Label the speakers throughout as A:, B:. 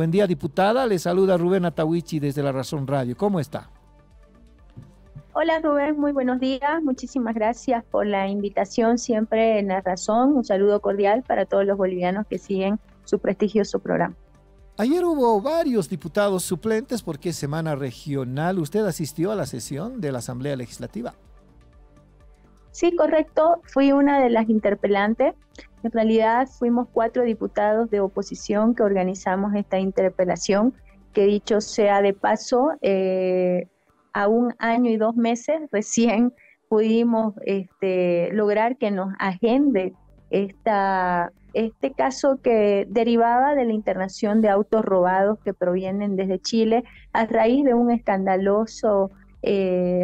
A: Buen día, diputada. Le saluda Rubén Atahuichi desde La Razón Radio. ¿Cómo está?
B: Hola Rubén, muy buenos días. Muchísimas gracias por la invitación siempre en La Razón. Un saludo cordial para todos los bolivianos que siguen su prestigioso programa.
A: Ayer hubo varios diputados suplentes porque es semana regional. ¿Usted asistió a la sesión de la Asamblea Legislativa?
B: Sí, correcto. Fui una de las interpelantes. En realidad fuimos 4 diputados de oposición que organizamos esta interpelación, que dicho sea de paso, a 1 año y 2 meses recién pudimos lograr que nos agende este caso que derivaba de la internación de autos robados que provienen desde Chile a raíz de un escandaloso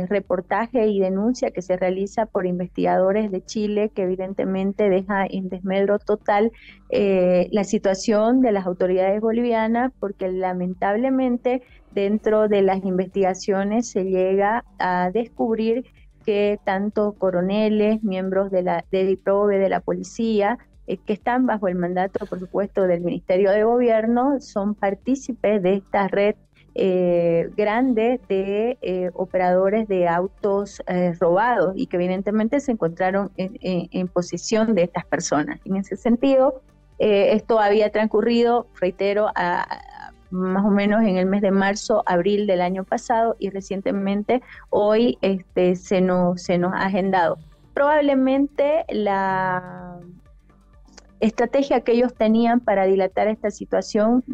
B: reportaje y denuncia que se realiza por investigadores de Chile, que evidentemente deja en desmedro total la situación de las autoridades bolivianas, porque lamentablemente dentro de las investigaciones se llega a descubrir que tanto coroneles, miembros de DIPROVE, de la policía, que están bajo el mandato, por supuesto, del Ministerio de Gobierno, son partícipes de esta red grande de operadores de autos robados y que evidentemente se encontraron en posesión de estas personas. En ese sentido, esto había transcurrido, reitero, más o menos en el mes de marzo, abril del año pasado, y recientemente hoy se nos ha agendado. Probablemente la estrategia que ellos tenían para dilatar esta situación,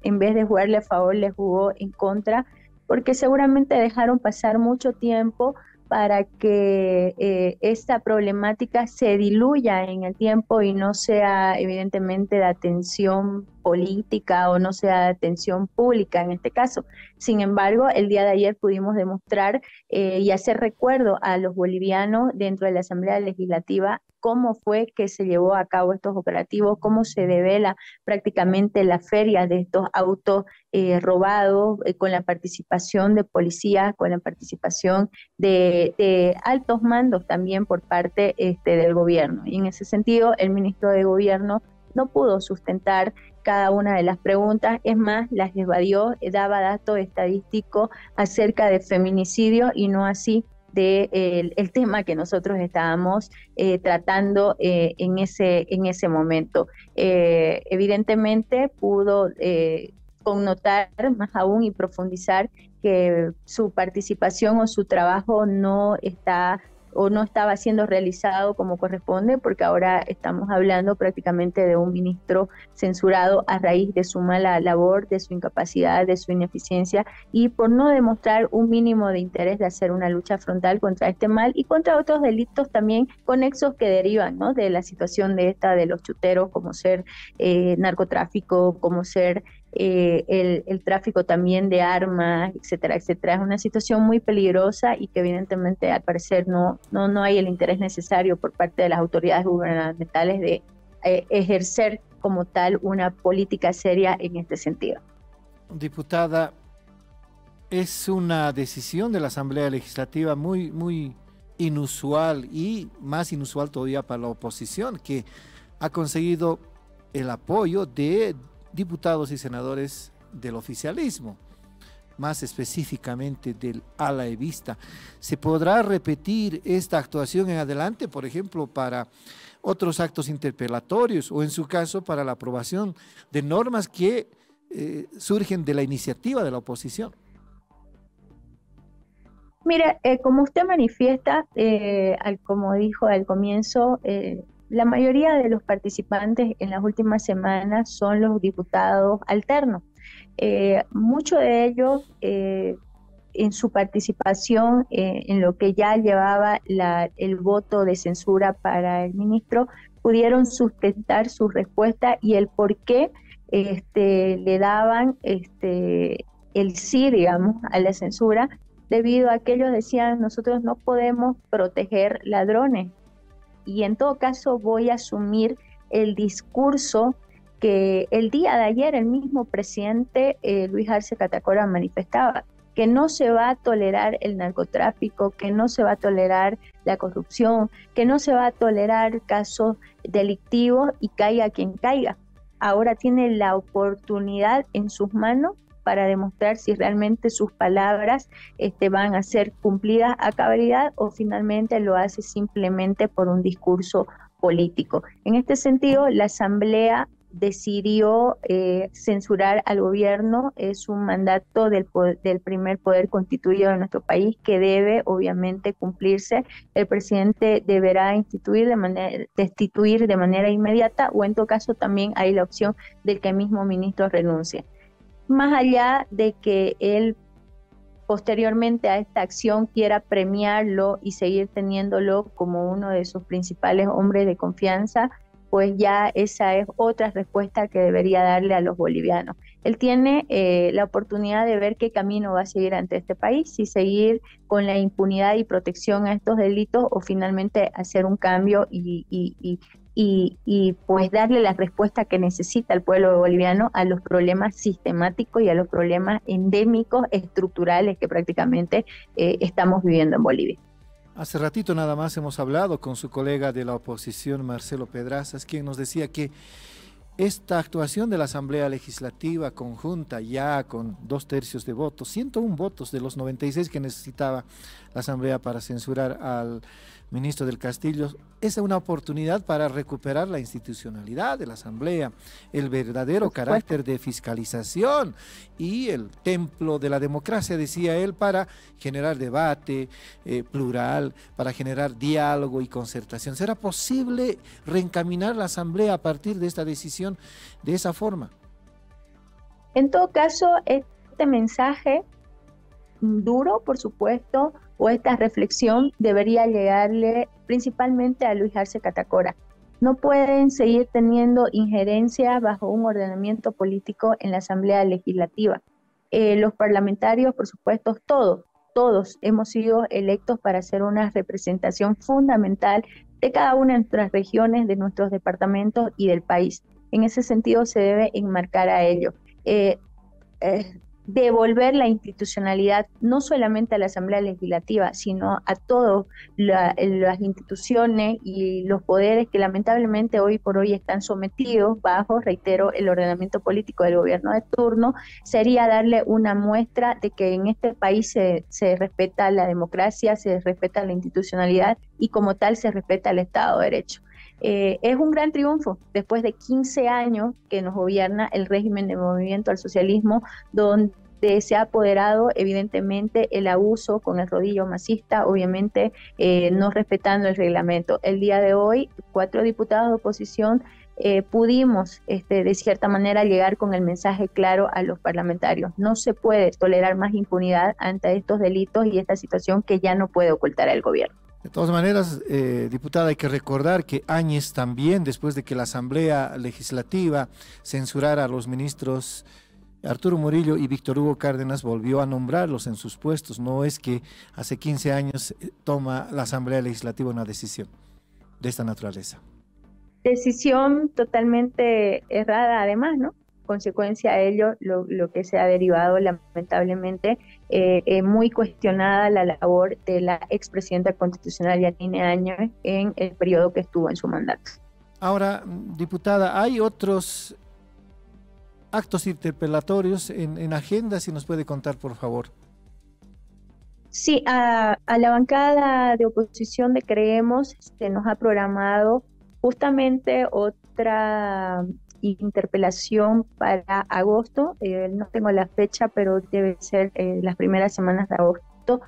B: en vez de jugarle a favor, les jugó en contra, porque seguramente dejaron pasar mucho tiempo para que esta problemática se diluya en el tiempo y no sea evidentemente de atención política o no sea de atención pública en este caso. Sin embargo, el día de ayer pudimos demostrar y hacer recuerdo a los bolivianos dentro de la Asamblea Legislativa cómo fue que se llevó a cabo estos operativos, cómo se devela prácticamente la feria de estos autos robados, con la participación de policías, con la participación de altos mandos también por parte del gobierno. Y en ese sentido, el ministro de Gobierno no pudo sustentar cada una de las preguntas, es más, las evadió, daba datos estadísticos acerca de feminicidio y no así el tema que nosotros estábamos tratando en ese momento. Evidentemente pudo connotar más aún y profundizar que su participación o su trabajo no estaba siendo realizado como corresponde, porque ahora estamos hablando prácticamente de un ministro censurado a raíz de su mala labor, de su incapacidad, de su ineficiencia y por no demostrar un mínimo de interés de hacer una lucha frontal contra este mal y contra otros delitos también conexos que derivan, ¿no?, de la situación de los chuteros, como ser narcotráfico, como ser el tráfico también de armas, etcétera, etcétera. Es una situación muy peligrosa y que evidentemente al parecer no hay el interés necesario por parte de las autoridades gubernamentales de ejercer como tal una política seria en este sentido.
A: Diputada, es una decisión de la Asamblea Legislativa muy inusual y más inusual todavía para la oposición, que ha conseguido el apoyo de diputados y senadores del oficialismo, más específicamente del ala evista. ¿Se podrá repetir esta actuación en adelante, por ejemplo, para otros actos interpelatorios o en su caso para la aprobación de normas que surgen de la iniciativa de la oposición?
B: Mira, como usted manifiesta, como dijo al comienzo, la mayoría de los participantes en las últimas semanas son los diputados alternos. Muchos de ellos, en su participación en lo que ya llevaba el voto de censura para el ministro, pudieron sustentar su respuesta y el por qué le daban el sí, digamos, a la censura, debido a que ellos decían: nosotros no podemos proteger ladrones. Y en todo caso voy a asumir el discurso que el día de ayer el mismo presidente Luis Arce Catacora manifestaba, que no se va a tolerar el narcotráfico, que no se va a tolerar la corrupción, que no se va a tolerar casos delictivos y caiga quien caiga. ahora tiene la oportunidad en sus manos para demostrar si realmente sus palabras van a ser cumplidas a cabalidad o finalmente lo hace simplemente por un discurso político. En este sentido, la Asamblea decidió censurar al gobierno. Es un mandato del primer poder constituido de nuestro país que debe obviamente cumplirse. El presidente deberá destituir de manera inmediata, o en todo caso también hay la opción de que el mismo ministro renuncie. Más allá de que él posteriormente a esta acción quiera premiarlo y seguir teniéndolo como uno de sus principales hombres de confianza, pues ya esa es otra respuesta que debería darle a los bolivianos. Él tiene la oportunidad de ver qué camino va a seguir ante este país, si seguir con la impunidad y protección a estos delitos o finalmente hacer un cambio y pues darle la respuesta que necesita el pueblo boliviano a los problemas sistemáticos y a los problemas endémicos, estructurales que prácticamente estamos viviendo en Bolivia.
A: Hace ratito nada más hemos hablado con su colega de la oposición, Marcelo Pedrazas, quien nos decía que esta actuación de la Asamblea Legislativa conjunta, ya con 2/3 de votos, 101 votos de los 96 que necesitaba la Asamblea para censurar al ministro del Castillo, es una oportunidad para recuperar la institucionalidad de la Asamblea, el verdadero carácter de fiscalización y el templo de la democracia, decía él, para generar debate plural, para generar diálogo y concertación. ¿Será posible reencaminar la Asamblea a partir de esta decisión de esa forma?
B: En todo caso, este mensaje duro, por supuesto, o esta reflexión debería llegarle principalmente a Luis Arce Catacora. No pueden seguir teniendo injerencia bajo un ordenamiento político en la Asamblea Legislativa. Los parlamentarios, por supuesto, todos hemos sido electos para hacer una representación fundamental de cada una de nuestras regiones, de nuestros departamentos y del país. En ese sentido se debe enmarcar a ello. Devolver la institucionalidad no solamente a la Asamblea Legislativa, sino a todas las instituciones y los poderes que lamentablemente hoy por hoy están sometidos bajo, reitero, el ordenamiento político del gobierno de turno, sería darle una muestra de que en este país se respeta la democracia, se respeta la institucionalidad y como tal se respeta el Estado de Derecho. Es un gran triunfo después de 15 años que nos gobierna el régimen de Movimiento al Socialismo, donde se ha apoderado evidentemente el abuso con el rodillo masista, obviamente no respetando el reglamento. El día de hoy, 4 diputados de oposición pudimos de cierta manera llegar con el mensaje claro a los parlamentarios. No se puede tolerar más impunidad ante estos delitos y esta situación que ya no puede ocultar el gobierno.
A: De todas maneras, diputada, hay que recordar que Áñez también, después de que la Asamblea Legislativa censurara a los ministros Arturo Murillo y Víctor Hugo Cárdenas, volvió a nombrarlos en sus puestos. No es que hace 15 años toma la Asamblea Legislativa una decisión de esta naturaleza.
B: Decisión totalmente errada además, ¿no? Consecuencia de ello, lo que se ha derivado lamentablemente, muy cuestionada la labor de la expresidenta constitucional Yanine Áñez en el periodo que estuvo en su mandato.
A: Ahora, diputada, hay otros actos interpelatorios en agenda, si nos puede contar, por favor.
B: Sí, a la bancada de oposición de Creemos se nos ha programado justamente otra interpelación para agosto. No tengo la fecha, pero debe ser las primeras semanas de agosto.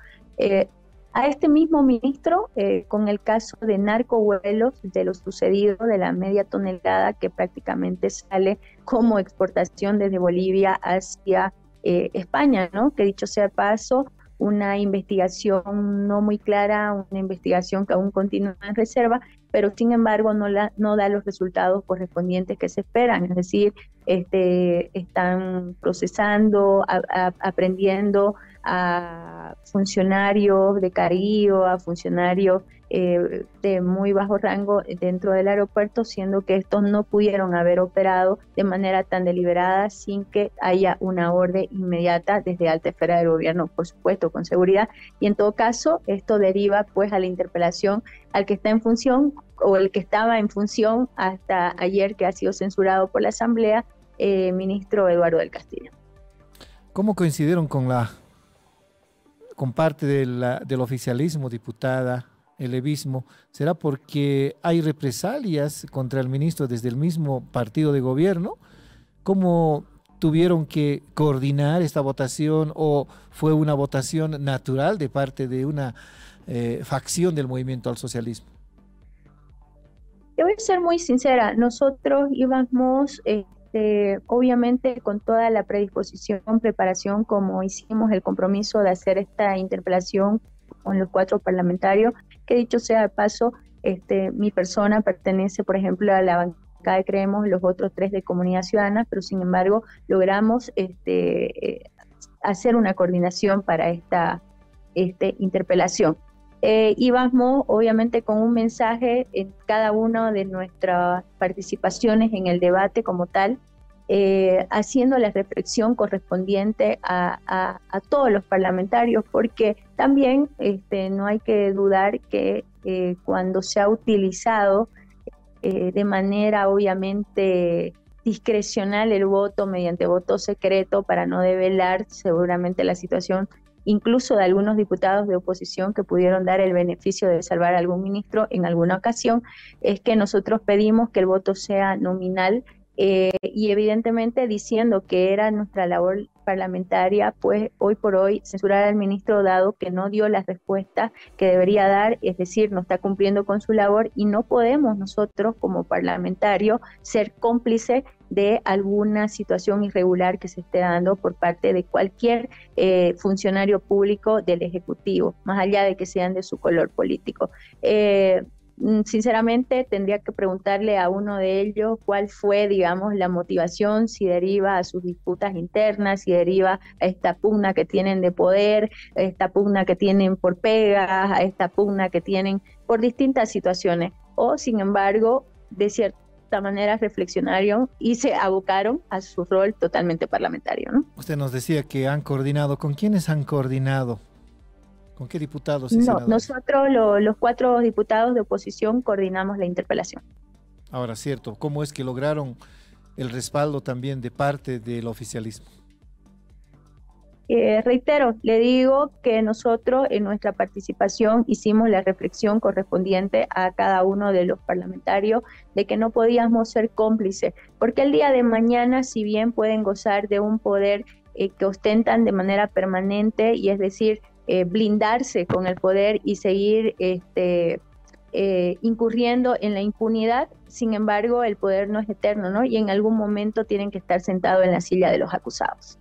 B: A este mismo ministro, con el caso de narcovuelos, de lo sucedido, de la media tonelada que prácticamente sale como exportación desde Bolivia hacia España, ¿no? Que dicho sea de paso, una investigación no muy clara, una investigación que aún continúa en reserva, pero sin embargo no da los resultados correspondientes que se esperan, es decir, están procesando, aprendiendo a funcionarios de Carillo, a funcionarios de muy bajo rango dentro del aeropuerto, siendo que estos no pudieron haber operado de manera tan deliberada sin que haya una orden inmediata desde alta esfera del gobierno, por supuesto, con seguridad. Y en todo caso, esto deriva pues a la interpelación al que está en función o el que estaba en función hasta ayer, que ha sido censurado por la Asamblea, ministro Eduardo del Castillo.
A: ¿Cómo coincidieron con parte del oficialismo, diputada, el levismo? ¿Será porque hay represalias contra el ministro desde el mismo partido de gobierno? ¿Cómo tuvieron que coordinar esta votación o fue una votación natural de parte de una facción del movimiento al socialismo?
B: Yo voy a ser muy sincera, nosotros íbamos obviamente con toda la predisposición, preparación, como hicimos el compromiso de hacer esta interpelación con los 4 parlamentarios, que dicho sea de paso, mi persona pertenece, por ejemplo, a la bancada de Creemos, los otros 3 de Comunidad Ciudadana, pero sin embargo logramos hacer una coordinación para esta interpelación. Íbamos obviamente con un mensaje en cada una de nuestras participaciones en el debate como tal, haciendo la reflexión correspondiente a todos los parlamentarios, porque también no hay que dudar que cuando se ha utilizado de manera obviamente discrecional el voto mediante voto secreto para no develar seguramente la situación incluso de algunos diputados de oposición que pudieron dar el beneficio de salvar a algún ministro en alguna ocasión, es que nosotros pedimos que el voto sea nominal y evidentemente diciendo que era nuestra labor parlamentaria, pues hoy por hoy censurar al ministro dado que no dio las respuestas que debería dar, es decir, no está cumpliendo con su labor y no podemos nosotros como parlamentarios ser cómplices de alguna situación irregular que se esté dando por parte de cualquier funcionario público del Ejecutivo, más allá de que sean de su color político. Sinceramente tendría que preguntarle a uno de ellos cuál fue, digamos, la motivación, si deriva a sus disputas internas, si deriva a esta pugna que tienen de poder, a esta pugna que tienen por pegas, a esta pugna que tienen por distintas situaciones, o sin embargo, de cierta manera reflexionaron y se abocaron a su rol totalmente parlamentario, ¿no?
A: Usted nos decía que han coordinado. ¿Con quiénes han coordinado? ¿Con qué diputados y
B: No,
A: senadores?
B: nosotros los 4 diputados de oposición coordinamos la interpelación.
A: Ahora, cierto, ¿cómo es que lograron el respaldo también de parte del oficialismo?
B: Reitero, le digo que nosotros en nuestra participación hicimos la reflexión correspondiente a cada uno de los parlamentarios de que no podíamos ser cómplices, porque el día de mañana, si bien pueden gozar de un poder que ostentan de manera permanente, y es decir, blindarse con el poder y seguir incurriendo en la impunidad, sin embargo el poder no es eterno, ¿no? Y en algún momento tienen que estar sentados en la silla de los acusados.